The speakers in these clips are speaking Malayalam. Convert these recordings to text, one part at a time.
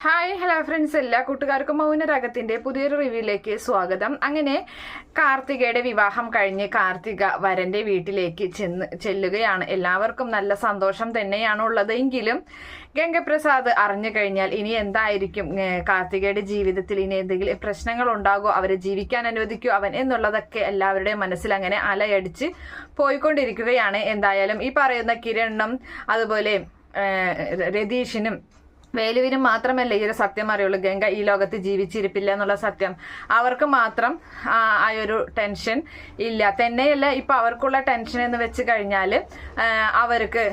ഹായ് ഹലോ ഫ്രണ്ട്സ്, എല്ലാ കൂട്ടുകാർക്കും മൗനരാഗത്തിന്റെ പുതിയൊരു റിവ്യൂയിലേക്ക് സ്വാഗതം. അങ്ങനെ കാർത്തികയുടെ വിവാഹം കഴിഞ്ഞ് കാർത്തിക വരന്റെ വീട്ടിലേക്ക് ചെല്ലുകയാണ്. എല്ലാവർക്കും നല്ല സന്തോഷം തന്നെയാണ് ഉള്ളത്. എങ്കിലും ഗംഗപ്രസാദ് അറിഞ്ഞു കഴിഞ്ഞാൽ ഇനി എന്തായിരിക്കും കാർത്തികയുടെ ജീവിതത്തിൽ, ഇനി എന്തെങ്കിലും പ്രശ്നങ്ങൾ ഉണ്ടാകുമോ, അവരെ ജീവിക്കാൻ അനുവദിക്കുമോ അവൻ എന്നുള്ളതൊക്കെ എല്ലാവരുടെയും മനസ്സിൽ അങ്ങനെ അലയടിച്ച് പോയിക്കൊണ്ടിരിക്കുകയാണ്. എന്തായാലും ഈ പറയുന്ന കിരണും അതുപോലെ രതീഷിനും വേലുവിനും മാത്രമല്ല ഈ ഒരു സത്യം അറിയുള്ളൂ. ഗംഗ ഈ ലോകത്ത് ജീവിച്ചിരിപ്പില്ല എന്നുള്ള സത്യം അവർക്ക് മാത്രം ആ ഒരു ടെൻഷൻ ഇല്ല. തന്നെയല്ല, ഇപ്പൊ അവർക്കുള്ള ടെൻഷൻ എന്ന് വെച്ച് കഴിഞ്ഞാൽ അവർക്ക്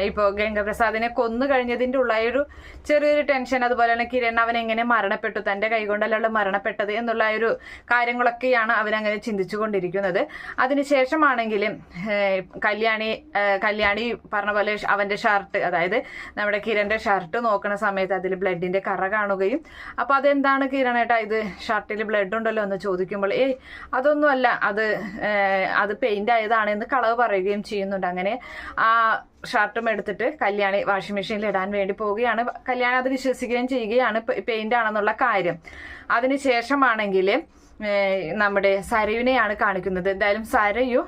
ഇപ്പോൾ ഗംഗപ്രസാദിനെ കൊന്നു കഴിഞ്ഞതിൻ്റെ ഉള്ളൊരു ചെറിയൊരു ടെൻഷൻ, അതുപോലെ തന്നെ കിരൺ അവൻ എങ്ങനെ മരണപ്പെട്ടു, തൻ്റെ കൈകൊണ്ടല്ല മരണപ്പെട്ടത് എന്നുള്ള ഒരു കാര്യങ്ങളൊക്കെയാണ് അവരങ്ങനെ ചിന്തിച്ചു കൊണ്ടിരിക്കുന്നത്. അതിനുശേഷമാണെങ്കിലും കല്യാണി പറഞ്ഞ പോലെ അവന്റെ ഷർട്ട്, അതായത് നമ്മുടെ കിരണിന്റെ ഷർട്ട് നോക്കണ സമയത്ത് അതിൽ ബ്ലഡിന്റെ കറ കാണുകയും, അപ്പൊ അതെന്താണ് കിരണേട്ടാ ഇത് ഷർട്ടിൽ ബ്ലഡ് ഉണ്ടല്ലോ എന്ന് ചോദിക്കുമ്പോൾ അതൊന്നുമല്ല, അത് പെയിന്റ് ആയതാണെന്ന് കളവ് പറയുകയും ചെയ്യുന്നുണ്ട്. അങ്ങനെ ആ ഷർട്ടും എടുത്തിട്ട് കല്യാണി വാഷിംഗ് മെഷീനിൽ ഇടാൻ വേണ്ടി പോവുകയാണ്. കല്യാണി അത് വിശ്വസിക്കുകയും ചെയ്യുകയാണ് പെയിന്റ് ആണെന്നുള്ള കാര്യം. അതിനുശേഷമാണെങ്കിൽ നമ്മുടെ സരയുവിനെയാണ് കാണിക്കുന്നത്. എന്തായാലും സരയു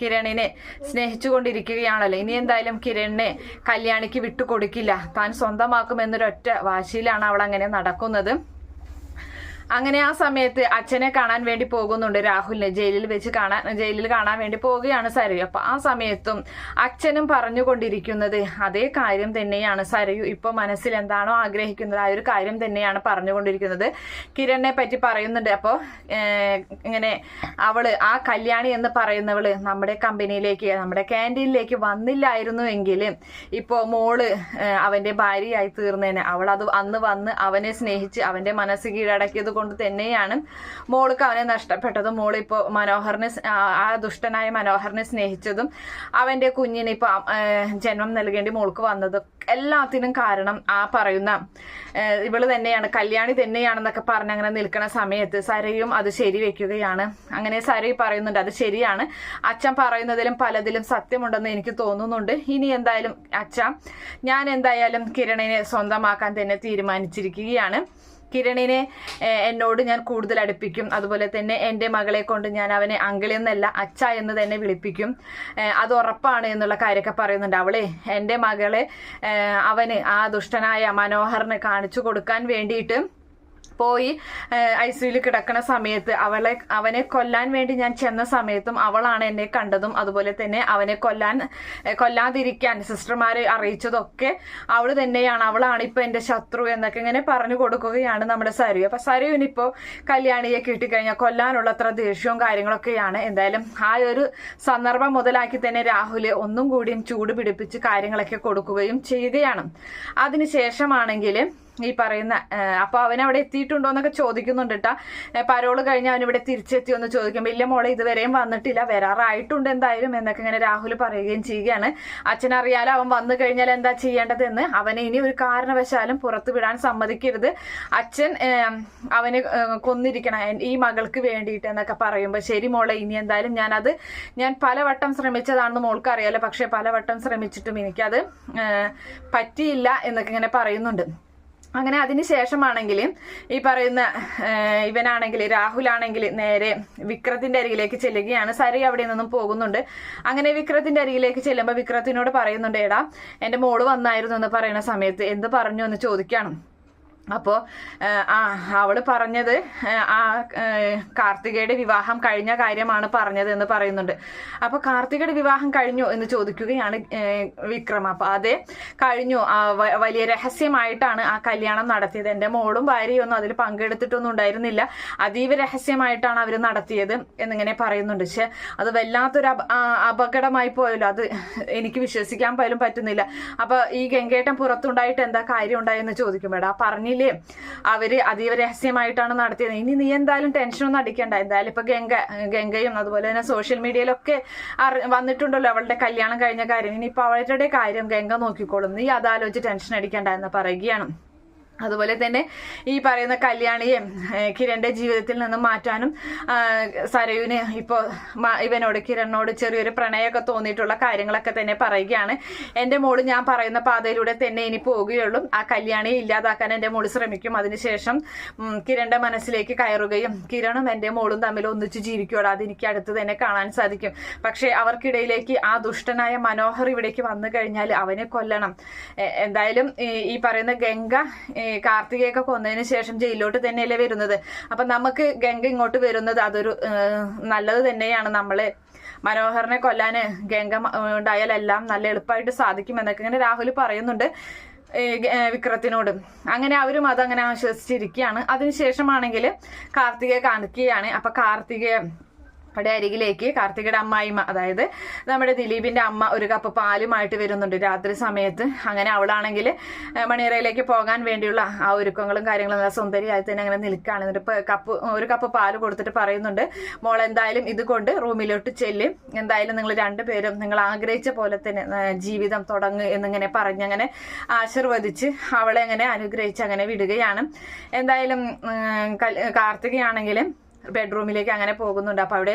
കിരണിനെ സ്നേഹിച്ചുകൊണ്ടിരിക്കുകയാണല്ലോ. ഇനി എന്തായാലും കിരണിനെ കല്യാണിക്ക് വിട്ടുകൊടുക്കില്ല, താൻ സ്വന്തമാക്കുമെന്നൊരൊറ്റ വാശിയിലാണ് അവൾ അങ്ങനെ നടക്കുന്നത്. അങ്ങനെ ആ സമയത്ത് അച്ഛനെ കാണാൻ വേണ്ടി പോകുന്നുണ്ട്. രാഹുലിനെ ജയിലിൽ കാണാൻ വേണ്ടി പോവുകയാണ് സരയു. അപ്പൊ ആ സമയത്തും അച്ഛനും പറഞ്ഞുകൊണ്ടിരിക്കുന്നത് അതേ കാര്യം തന്നെയാണ്. സരയു ഇപ്പൊ മനസ്സിൽ എന്താണോ ആഗ്രഹിക്കുന്നത് ആ ഒരു കാര്യം തന്നെയാണ് പറഞ്ഞുകൊണ്ടിരിക്കുന്നത്. കിരണിനെ പറ്റി പറയുന്നുണ്ട്. അപ്പോൾ ഇങ്ങനെ അവള്, ആ കല്യാണി എന്ന് പറയുന്നവള് നമ്മുടെ കമ്പനിയിലേക്ക്, നമ്മുടെ ക്യാൻറ്റീനിലേക്ക് വന്നില്ലായിരുന്നു എങ്കിൽ ഇപ്പോ മോള് അവന്റെ ഭാര്യയായി തീർന്നേനെ. അവൾ അത് അന്ന് വന്ന് അവനെ സ്നേഹിച്ച് അവന്റെ മനസ്സ് കീഴടക്കിയത് കൊണ്ട് തന്നെയാണ് മോൾക്ക് അവനെ നഷ്ടപ്പെട്ടതും. മോളിപ്പോ മനോഹറിനെ, ആ ദുഷ്ടനായ മനോഹറിനെ സ്നേഹിച്ചതും അവന്റെ കുഞ്ഞിന് ഇപ്പൊ ജന്മം നൽകേണ്ടി മോൾക്ക് വന്നതും എല്ലാത്തിനും കാരണം ആ പറയുന്ന ഇവള് തന്നെയാണ്, കല്യാണി തന്നെയാണെന്നൊക്കെ പറഞ്ഞ് അങ്ങനെ നിൽക്കുന്ന സമയത്ത് സരയും അത് ശരിവെക്കുകയാണ്. അങ്ങനെ സരയു പറയുന്നുണ്ട് അത് ശരിയാണ്, അച്ഛൻ പറയുന്നതിലും പലതിലും സത്യമുണ്ടെന്ന് എനിക്ക് തോന്നുന്നുണ്ട്. ഇനി എന്തായാലും ഞാൻ എന്തായാലും കിരണിനെ സ്വന്തമാക്കാൻ തന്നെ തീരുമാനിച്ചിരിക്കുകയാണ്. കിരണിനെ എന്നോട് ഞാൻ കൂടുതൽ അടുപ്പിക്കും. അതുപോലെ തന്നെ എൻ്റെ മകളെ കൊണ്ട് ഞാൻ അവനെ അങ്കിൾ എന്നല്ല അച്ഛ എന്ന് തന്നെ വിളിപ്പിക്കും, അത് ഉറപ്പാണ് എന്നുള്ള കാര്യമൊക്കെ പറയുന്നുണ്ട്. അവളെ എൻ്റെ മകളെ അവന്, ആ ദുഷ്ടനായ മനോഹറിന് കാണിച്ചു കൊടുക്കാൻ വേണ്ടിയിട്ട് പോയി ഐസിയുയിൽ കിടക്കുന്ന സമയത്ത് അവനെ കൊല്ലാൻ വേണ്ടി ഞാൻ ചെന്ന സമയത്തും അവളാണ് എന്നെ കണ്ടതും, അതുപോലെ തന്നെ അവനെ കൊല്ലാതിരിക്കാൻ സിസ്റ്റർമാരെ അറിയിച്ചതൊക്കെ അവള് തന്നെയാണ്, അവളാണ് ഇപ്പൊ എന്റെ ശത്രു എന്നൊക്കെ ഇങ്ങനെ പറഞ്ഞു കൊടുക്കുകയാണ് നമ്മുടെ സരു. അപ്പൊ സരുവിനിപ്പോ കല്യാണിയെ കിട്ടിക്കഴിഞ്ഞാൽ കൊല്ലാനുള്ള അത്ര ദേഷ്യവും കാര്യങ്ങളൊക്കെയാണ്. എന്തായാലും ആ ഒരു സന്ദർഭം മുതലാക്കി തന്നെ രാഹുല് ഒന്നും കൂടിയും ചൂട് പിടിപ്പിച്ച് കാര്യങ്ങളൊക്കെ കൊടുക്കുകയും ചെയ്യുകയാണ്. അതിനുശേഷമാണെങ്കിൽ ഈ പറയുന്ന, അപ്പൊ അവൻ അവിടെ എത്തിയിട്ടുണ്ടോ എന്നൊക്കെ ചോദിക്കുന്നുണ്ട് കേട്ടാ. പരോള് കഴിഞ്ഞ് അവൻ ഇവിടെ തിരിച്ചെത്തിയോ എന്ന് ചോദിക്കുമ്പോൾ ഇല്ല മോളെ ഇതുവരെയും വന്നിട്ടില്ല, വരാറായിട്ടുണ്ട് എന്തായാലും എന്നൊക്കെ ഇങ്ങനെ രാഹുൽ പറയുകയും ചെയ്യുകയാണ്. അച്ഛനറിയാലോ അവൻ വന്നു കഴിഞ്ഞാൽ എന്താ ചെയ്യേണ്ടതെന്ന്. അവനെ ഇനി ഒരു കാരണവശാലും പുറത്തു വിടാൻ സമ്മതിക്കരുത്, അച്ഛൻ അവനെ കൊന്നിരിക്കണം ഈ മകൾക്ക് വേണ്ടിയിട്ട് എന്നൊക്കെ പറയുമ്പോൾ ശരി മോളെ, ഇനി എന്തായാലും ഞാൻ പലവട്ടം ശ്രമിച്ചതാണെന്ന് മോൾക്ക് അറിയാലോ, പക്ഷെ പലവട്ടം ശ്രമിച്ചിട്ടും എനിക്കത് പറ്റിയില്ല എന്നൊക്കെ ഇങ്ങനെ പറയുന്നുണ്ട്. അങ്ങനെ അതിനുശേഷമാണെങ്കിൽ ഈ പറയുന്ന ഇവനാണെങ്കിൽ, രാഹുലാണെങ്കിൽ നേരെ വിക്രത്തിന്റെ അരികിലേക്ക് ചെല്ലുകയാണ്. സരി അവിടെ നിന്നും പോകുന്നുണ്ട്. അങ്ങനെ വിക്രത്തിന്റെ അരികിലേക്ക് ചെല്ലുമ്പോൾ വിക്രത്തിനോട് പറയുന്നുണ്ട്, എടാ എൻ്റെ മോള് വന്നായിരുന്നു എന്ന് പറയുന്ന സമയത്ത് എന്ത് പറഞ്ഞു എന്ന് ചോദിക്കണം. അപ്പോൾ അവള് പറഞ്ഞത് ആ കാർത്തികയുടെ വിവാഹം കഴിഞ്ഞ കാര്യമാണ് പറഞ്ഞത് എന്ന് പറയുന്നുണ്ട്. അപ്പോൾ കാർത്തികയുടെ വിവാഹം കഴിഞ്ഞു എന്ന് ചോദിക്കുകയാണ് വിക്രം. അപ്പോൾ അതെ കഴിഞ്ഞു, വലിയ രഹസ്യമായിട്ടാണ് ആ കല്യാണം നടത്തിയത്, എൻ്റെ മോളും ഭാര്യയും ഒന്നും അതിൽ പങ്കെടുത്തിട്ടൊന്നും ഉണ്ടായിരുന്നില്ല, അതീവ രഹസ്യമായിട്ടാണ് അവർ നടത്തിയത് എന്നിങ്ങനെ പറയുന്നുണ്ട്. പക്ഷെ അത് വല്ലാത്തൊരു അപകടമായി പോയല്ലോ, അത് എനിക്ക് വിശ്വസിക്കാൻ പോലും പറ്റുന്നില്ല. അപ്പൊ ഈ ഗംഗേട്ടൻ പുറത്തുണ്ടായിട്ട് എന്താ കാര്യം ഉണ്ടായെന്ന് ചോദിക്കുമ്പോഴാ പറഞ്ഞില്ല, അവര് അതീവ രഹസ്യമായിട്ടാണ് നടത്തിയത്, ഇനി നീ എന്തായാലും ടെൻഷനൊന്നും അടിക്കണ്ട, എന്തായാലും ഇപ്പൊ ഗംഗയും അതുപോലെ തന്നെ സോഷ്യൽ മീഡിയയിലൊക്കെ വന്നിട്ടുണ്ടല്ലോ അവളുടെ കല്യാണം കഴിഞ്ഞ കാര്യം, ഇനിയിപ്പൊ അവളുടെ കാര്യം ഗംഗ നോക്കിക്കോളും, നീ അതാലോചിച്ച് ടെൻഷൻ അടിക്കണ്ട എന്ന് പറയുകയാണ്. അതുപോലെ തന്നെ ഈ പറയുന്ന കല്യാണിയെ കിരണിന്റെ ജീവിതത്തിൽ നിന്ന് മാറ്റാനും സരയുവിന് ഇപ്പോൾ ഇവനോട് കിരണിനോട് ചെറിയൊരു പ്രണയമൊക്കെ തോന്നിയിട്ടുള്ള കാര്യങ്ങളൊക്കെ തന്നെ പറയുകയാണ്. എൻ്റെ മോള് ഞാൻ പറയുന്ന പാതയിലൂടെ തന്നെ ഇനി പോവുകയുള്ളൂ, ആ കല്യാണിയെ ഇല്ലാതാക്കാൻ എൻ്റെ മോള് ശ്രമിക്കും, അതിനുശേഷം കിരണിന്റെ മനസ്സിലേക്ക് കയറുകയും കിരണും എൻ്റെ മോളും തമ്മിൽ ഒന്നിച്ച് ജീവിക്കുകയുള്ളൂ, അതെനിക്ക് അടുത്ത് തന്നെ കാണാൻ സാധിക്കും. പക്ഷേ അവർക്കിടയിലേക്ക് ആ ദുഷ്ടനായ മനോഹർ ഇവിടേക്ക് വന്നു കഴിഞ്ഞാൽ അവനെ കൊല്ലണം. എന്തായാലും ഈ പറയുന്ന ഗംഗ കാർത്തികയൊക്കെ കൊന്നതിന് ശേഷം ജയിലിലോട്ട് തന്നെയല്ലേ വരുന്നത്. അപ്പൊ നമുക്ക് ഗംഗ ഇങ്ങോട്ട് വരുന്നത് അതൊരു നല്ലത് തന്നെയാണ്. നമ്മള് മനോഹറിനെ കൊല്ലാന് ഗംഗ ഉണ്ടായാലെല്ലാം നല്ല എളുപ്പമായിട്ട് സാധിക്കും എന്നൊക്കെ ഇങ്ങനെ രാഹുൽ പറയുന്നുണ്ട് വിക്രത്തിനോട്. അങ്ങനെ അവരും അതങ്ങനെ ആശ്വസിച്ചിരിക്കുകയാണ്. അതിനുശേഷമാണെങ്കിൽ കാർത്തികയെ കാണിക്കുകയാണ്. അപ്പൊ കാർത്തികയെ അവിടെ അരികിലേക്ക് കാർത്തികയുടെ അമ്മായിമ്മ, അതായത് നമ്മുടെ ദിലീപിന്റെ അമ്മ, ഒരു കപ്പ് പാലുമായിട്ട് വരുന്നുണ്ട് രാത്രി സമയത്ത്. അങ്ങനെ അവളാണെങ്കിൽ മണിയറയിലേക്ക് പോകാൻ വേണ്ടിയുള്ള ആ ഒരുക്കങ്ങളും കാര്യങ്ങളും നല്ല സുന്ദരിയായി തന്നെ അങ്ങനെ നിൽക്കുകയാണ്. എന്നിട്ട് ഒരു കപ്പ് പാല് കൊടുത്തിട്ട് പറയുന്നുണ്ട്, മോൾ എന്തായാലും ഇത് കൊണ്ട് റൂമിലോട്ട് ചെല്ലും, എന്തായാലും നിങ്ങൾ രണ്ടുപേരും നിങ്ങൾ ആഗ്രഹിച്ച പോലെ തന്നെ ജീവിതം തുടങ്ങുക എന്നിങ്ങനെ പറഞ്ഞങ്ങനെ ആശീർവദിച്ച് അവളെ അങ്ങനെ അനുഗ്രഹിച്ച് അങ്ങനെ വിടുകയാണ്. എന്തായാലും കാർത്തികയാണെങ്കിലും ബെഡ്റൂമിലേക്ക് അങ്ങനെ പോകുന്നുണ്ട്. അപ്പൊ അവിടെ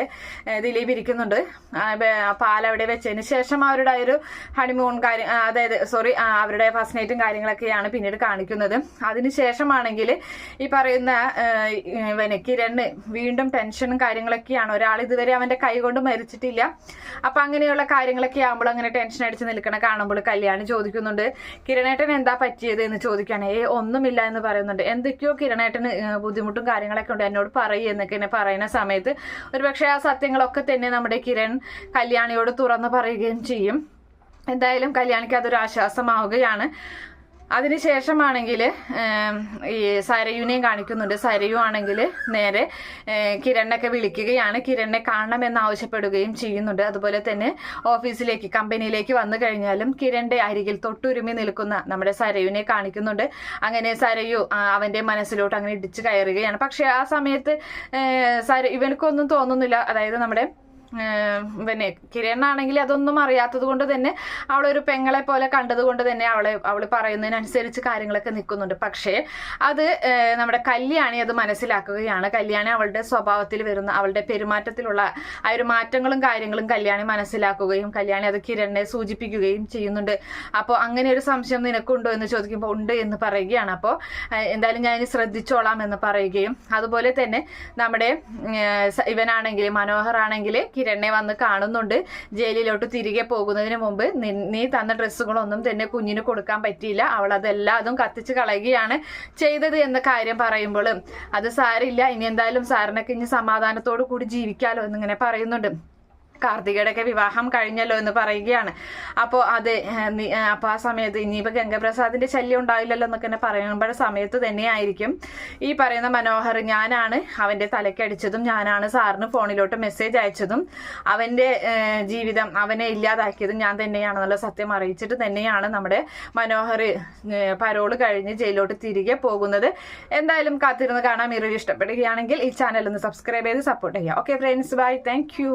ദിലീപ് ഇരിക്കുന്നുണ്ട്. പാലവിടെ വെച്ചതിന് ശേഷം അവരുടെ ഒരു ഹണിമൂൺ കാര്യം, അതായത് അവരുടെ ഫസ്റ്റ് നൈറ്റും കാര്യങ്ങളൊക്കെയാണ് പിന്നീട് കാണിക്കുന്നത്. അതിനുശേഷമാണെങ്കിൽ ഈ പറയുന്ന കിരണ് വീണ്ടും ടെൻഷനും കാര്യങ്ങളൊക്കെയാണ്. ഒരാൾ ഇതുവരെ അവന്റെ കൈ കൊണ്ട് മരിച്ചിട്ടില്ല. അപ്പൊ അങ്ങനെയുള്ള കാര്യങ്ങളൊക്കെ ആകുമ്പോൾ അങ്ങനെ ടെൻഷൻ അടിച്ച് നിൽക്കണ കാണുമ്പോൾ കല്യാണി ചോദിക്കുന്നുണ്ട്, കിരണേട്ടൻ എന്താ പറ്റിയത് എന്ന് ചോദിക്കുകയാണ്. ഒന്നുമില്ല എന്ന് പറയുന്നുണ്ട്. എന്തൊക്കെയോ കിരണേട്ടന് ബുദ്ധിമുട്ടും കാര്യങ്ങളൊക്കെ ഉണ്ട്, എന്നോട് പറയുക പറയുന്ന സമയത്ത് ഒരുപക്ഷെ ആ സത്യങ്ങളൊക്കെ തന്നെ നമ്മുടെ കിരൺ കല്യാണിയോട് തുറന്നു പറയുകയും ചെയ്യും. എന്തായാലും കല്യാണിക്ക് അതൊരു ആശ്വാസമാവുകയാണ്. അതിനുശേഷമാണെങ്കിൽ ഈ സരയുനെയും കാണിക്കുന്നുണ്ട്. സരയു ആണെങ്കിൽ നേരെ കിരണിനൊക്കെ വിളിക്കുകയാണ്, കിരണിനെ കാണണമെന്ന് ആവശ്യപ്പെടുകയും ചെയ്യുന്നുണ്ട്. അതുപോലെ തന്നെ ഓഫീസിലേക്ക് കമ്പനിയിലേക്ക് വന്നു കഴിഞ്ഞാലും കിരണിന്റെ അരികിൽ തൊട്ടുരുമി നിൽക്കുന്ന നമ്മുടെ സരയുനെ കാണിക്കുന്നുണ്ട്. അങ്ങനെ സരയു അവന്റെ മനസ്സിലോട്ട് അങ്ങനെ ഇടിച്ചു കയറുകയാണ്. പക്ഷെ ആ സമയത്ത് ഇവനക്കൊന്നും തോന്നുന്നില്ല. അതായത് നമ്മുടെ പിന്നെ കിരണാണെങ്കിൽ അതൊന്നും അറിയാത്തത് കൊണ്ട് തന്നെ അവളൊരു പെങ്ങളെ പോലെ കണ്ടതുകൊണ്ട് തന്നെ അവള് പറയുന്നതിനനുസരിച്ച് കാര്യങ്ങളൊക്കെ നിൽക്കുന്നുണ്ട്. പക്ഷേ അത് നമ്മുടെ കല്യാണി അത് മനസ്സിലാക്കുകയാണ്. കല്യാണി അവളുടെ സ്വഭാവത്തിൽ വരുന്ന അവളുടെ പെരുമാറ്റത്തിലുള്ള ആ ഒരു മാറ്റങ്ങളും കാര്യങ്ങളും കല്യാണി മനസ്സിലാക്കുകയും കല്യാണി അത് കിരണിനെ സൂചിപ്പിക്കുകയും ചെയ്യുന്നുണ്ട്. അപ്പോൾ അങ്ങനെ ഒരു സംശയം നിനക്കുണ്ടോ എന്ന് ചോദിക്കുമ്പോൾ ഉണ്ട് എന്ന് പറയുകയാണ്. അപ്പോൾ എന്തായാലും ഞാൻ ഇനി ശ്രദ്ധിച്ചോളാം എന്ന് പറയുകയും, അതുപോലെ തന്നെ നമ്മുടെ ഇവനാണെങ്കിൽ മനോഹർ ആണെങ്കിൽ കിരണിനെ വന്ന് കാണുന്നുണ്ട്. ജയിലിലോട്ട് തിരികെ പോകുന്നതിന് മുമ്പ് നീ തന്ന ഡ്രസ്സുകളൊന്നും തന്നെ കുഞ്ഞിന് കൊടുക്കാൻ പറ്റിയില്ല, അവൾ അതെല്ലാം അതും കത്തിച്ച് കളയുകയാണ് ചെയ്തത് എന്ന കാര്യം പറയുമ്പോൾ അത് സാരില്ല, ഇനി എന്തായാലും സാറിനൊക്കെ ഇനി സമാധാനത്തോടു കൂടി ജീവിക്കാലോ എന്നിങ്ങനെ പറയുന്നുണ്ട്. കാർത്തികയുടെ ഒക്കെ വിവാഹം കഴിഞ്ഞല്ലോ എന്ന് പറയുകയാണ്. അപ്പോൾ അപ്പോൾ ആ സമയത്ത് ഇനിയിപ്പോൾ ഗംഗപ്രസാദിന്റെ ശല്യം ഉണ്ടാവില്ലല്ലോ എന്നൊക്കെ തന്നെ പറയുമ്പോൾ സമയത്ത് തന്നെയായിരിക്കും ഈ പറയുന്ന മനോഹർ ഞാനാണ് അവന്റെ തലക്കടിച്ചതും, ഞാനാണ് സാറിന് ഫോണിലോട്ട് മെസ്സേജ് അയച്ചതും, അവന്റെ ജീവിതം അവനെ ഇല്ലാതാക്കിയതും ഞാൻ തന്നെയാണെന്നുള്ള സത്യം അറിയിച്ചിട്ട് തന്നെയാണ് നമ്മുടെ മനോഹർ പരോള് കഴിഞ്ഞ് ജയിലോട്ട് തിരികെ പോകുന്നത്. എന്തായാലും കാത്തിരുന്ന് കാണാം. ഈ വീഡിയോ ഇഷ്ടപ്പെടുകയാണെങ്കിൽ ഈ ചാനൽ ഒന്ന് സബ്സ്ക്രൈബ് ചെയ്ത് സപ്പോർട്ട് ചെയ്യാം. Okay friends, bye, thank U.